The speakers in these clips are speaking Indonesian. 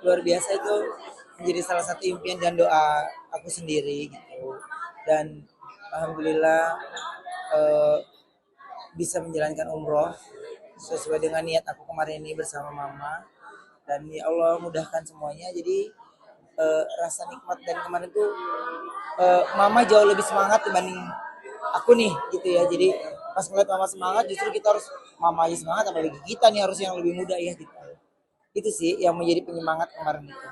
luar biasa itu menjadi salah satu impian dan doa aku sendiri gitu. Dan alhamdulillah eh, bisa menjalankan umroh sesuai dengan niat aku kemarin ini bersama mama, dan ya Allah mudahkan semuanya. Jadi rasa nikmat dan kemarin tuh mama jauh lebih semangat dibanding aku nih gitu ya. Jadi pas ngeliat mama semangat, justru kita harus mama aja semangat, apalagi kita nih harus yang lebih muda ya gitu. Itu sih yang menjadi penyemangat kemarin itu.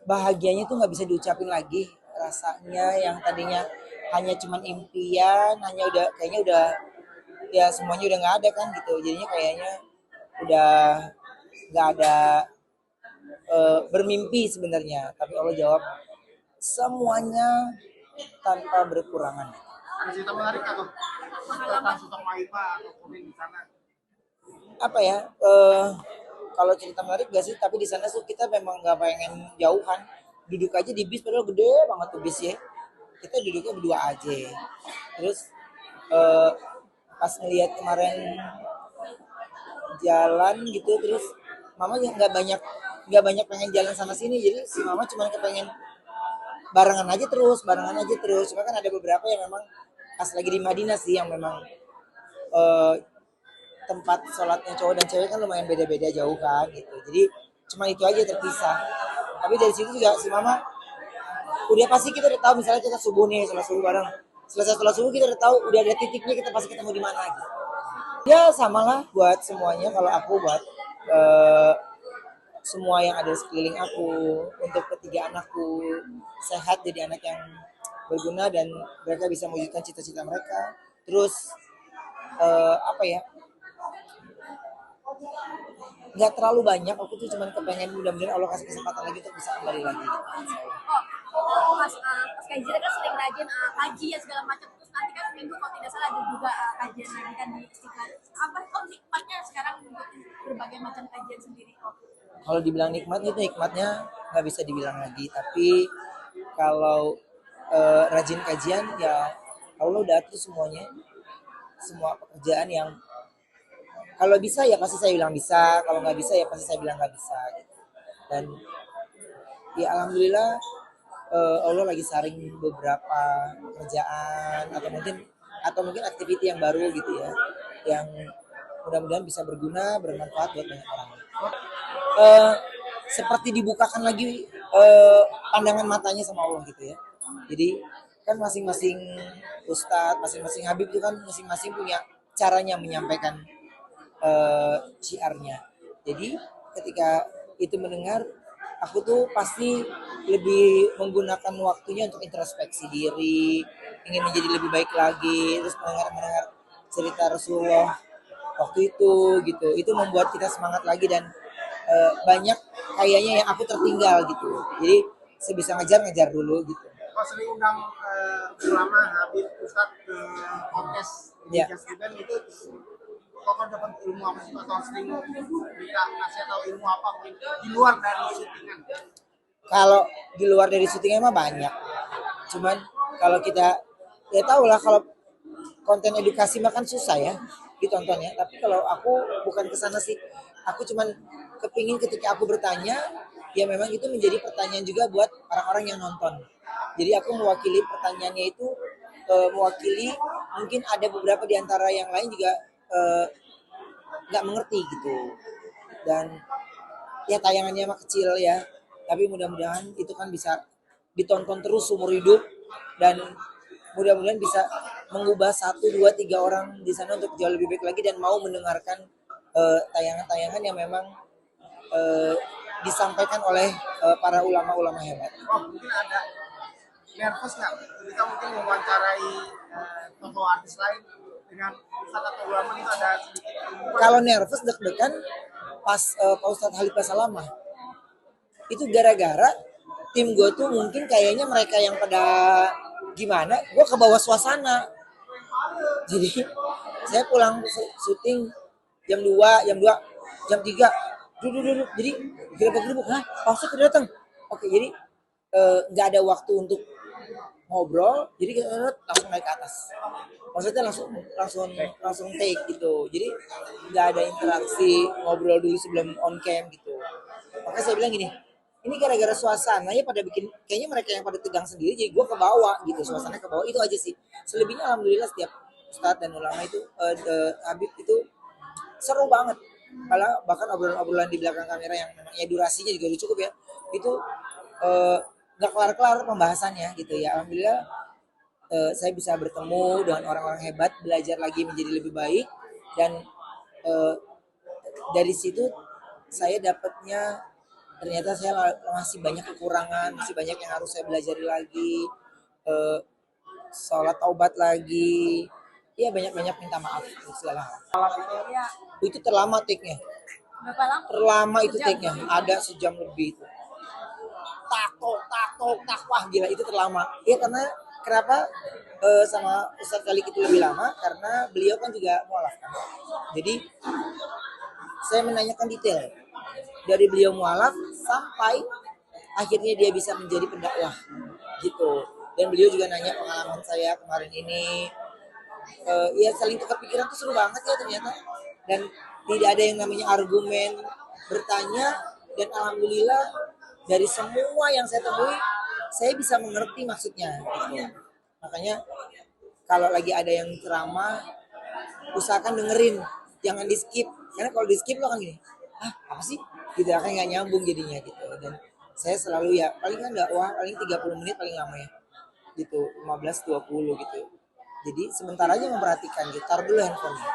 Bahagianya tuh nggak bisa diucapin lagi, rasanya yang tadinya hanya cuman impian, hanya udah kayaknya udah ya semuanya udah nggak ada kan gitu. Jadinya kayaknya udah nggak ada bermimpi sebenarnya, tapi Allah jawab semuanya tanpa berkurangan. Ada cerita menarik atau tentang Sultan Maipa atau komen di sana? Apa ya, kalau cerita menarik gak sih, tapi di sana tuh kita memang nggak pengen jauhan, duduk aja di bis padahal gede banget tuh bis ya, kita duduknya berdua aja. Terus eh, pas ngeliat kemarin jalan gitu, terus mama ya nggak banyak pengen jalan sana sini, jadi si mama cuma kepengen barengan aja terus. Cuma kan ada beberapa yang memang pas lagi di Madinah sih yang memang eh, tempat sholatnya cowok dan cewek kan lumayan beda-beda jauh kan gitu. Jadi cuma itu aja terpisah. Tapi dari situ juga si mama udah pasti kita udah tahu, misalnya kita subuh nih, sholat subuh bareng. Selesai sholat subuh kita udah tahu udah ada titiknya, kita pasti ketemu di mana gitu. Ya samalah buat semuanya, kalau aku buat eh, semua yang ada di sekeliling aku, untuk ketiga anakku sehat jadi anak yang berguna dan mereka bisa mewujudkan cita-cita mereka. Terus apa ya, nggak terlalu banyak, aku tuh cuman kepengen mudah-mudahan Allah kasih kesempatan lagi untuk bisa kembali lagi. Pas kajian kan sering rajin kaji ya segala macam, terus nanti kan minggu kalau tidak salah ada juga kajian lagi kan di Istiqlal. Apa nikmatnya sekarang untuk berbagai macam kajian sendiri kok? Kalau dibilang nikmat itu nikmatnya nggak bisa dibilang lagi, tapi kalau rajin kajian ya Allah udah atur semuanya, semua pekerjaan yang kalau bisa ya pasti saya bilang bisa, kalau nggak bisa ya pasti saya bilang nggak bisa gitu. Dan ya alhamdulillah Allah lagi saring beberapa kerjaan atau mungkin aktiviti yang baru gitu ya, yang mudah-mudahan bisa berguna bermanfaat buat banyak orang. Eh, Seperti dibukakan lagi pandangan matanya sama Allah gitu ya. Jadi kan masing-masing ustadz, masing-masing habib itu kan masing-masing punya caranya menyampaikan syiarnya. Jadi ketika itu mendengar, aku tuh pasti lebih menggunakan waktunya untuk introspeksi diri, ingin menjadi lebih baik lagi, terus mendengar cerita Rasulullah waktu itu gitu. Itu membuat kita semangat lagi, dan banyak kayaknya yang aku tertinggal gitu. Jadi sebisa ngejar dulu gitu. Kalau sering undang ulama, Habib, Ustadz ke podcast di Ya. Just Event itu, kok kan dapat ilmu apa sih, atau sering minta nasihat atau ilmu apa mungkin di luar dari syutingan? Kalau di luar dari syutingnya mah banyak. Cuman kalau kita ya tahu lah, kalau konten edukasi mah kan susah ya ditonton ya. Tapi kalau aku bukan ke sana sih. Aku cuman kepingin ketika aku bertanya, ya memang itu menjadi pertanyaan juga buat orang-orang yang nonton. Jadi aku mewakili pertanyaannya itu, mewakili mungkin ada beberapa di antara yang lain juga nggak mengerti gitu. Dan ya tayangannya mah kecil ya, tapi mudah-mudahan itu kan bisa ditonton terus seumur hidup, dan mudah-mudahan bisa mengubah 1, 2, 3 orang di sana untuk jauh lebih baik lagi dan mau mendengarkan tayangan-tayangan yang memang eh, disampaikan oleh para ulama-ulama hebat. Oh, mungkin ada nervous nggak ketika mungkin mewawancarai tokoh artis lain dengan Ustadz atau ulama, itu ada sedikit ilmu? Kalau nervous deg-degan pas Pak Ustadz Halif Basalamah, itu gara-gara tim gue tuh mungkin kayaknya mereka yang pada gimana, gue ke bawah suasana. Jadi saya pulang syuting jam 2, jam 3 duduk, jadi gerbek-gerbek, hah Pak Ustadz udah datang, oke. Jadi nggak ada waktu untuk ngobrol, jadi kita langsung naik ke atas, maksudnya langsung take gitu. Jadi nggak ada interaksi ngobrol dulu sebelum on cam gitu. Makanya saya bilang gini, ini gara-gara suasana ya pada bikin, kayaknya mereka yang pada tegang sendiri, jadi gue ke bawah gitu, suasananya ke bawah, itu aja sih. Selebihnya alhamdulillah setiap ustadz dan ulama itu Habib itu seru banget. Malah bahkan obrolan-obrolan di belakang kamera yang namanya durasinya juga udah cukup ya, itu nggak kelar-kelar pembahasannya gitu ya. Alhamdulillah saya bisa bertemu dengan orang-orang hebat, belajar lagi menjadi lebih baik, dan eh, dari situ saya dapatnya ternyata saya masih banyak kekurangan, masih banyak yang harus saya pelajari lagi, eh, sholat taubat lagi, ya banyak-banyak minta maaf untuk segala hal. Ya, Itu terlama take-nya, berapa lama? terlama itu Sejam. take-nya, ada sejam lebih itu. Tak wah gila itu terlama. Ya karena kenapa sama Ustadz Khalid itu lebih lama, karena beliau kan juga mualaf kan. Jadi saya menanyakan detail dari beliau mualaf sampai akhirnya dia bisa menjadi pendakwah gitu. Dan beliau juga nanya pengalaman saya kemarin ini. Ya saling tukar pikiran tuh seru banget ya ternyata, dan tidak ada yang namanya argumen, bertanya, dan alhamdulillah dari semua yang saya temui saya bisa mengerti maksudnya gitu. Makanya kalau lagi ada yang ceramah usahakan dengerin, jangan di skip, karena kalau di skip lo kan gini, apa sih gitu, akan nggak nyambung jadinya gitu. Dan saya selalu ya paling kan dakwah paling 30 menit paling lama ya gitu, 15-20 gitu. Jadi sebentar aja memperhatikan, gitu, taruh dulu handphonenya.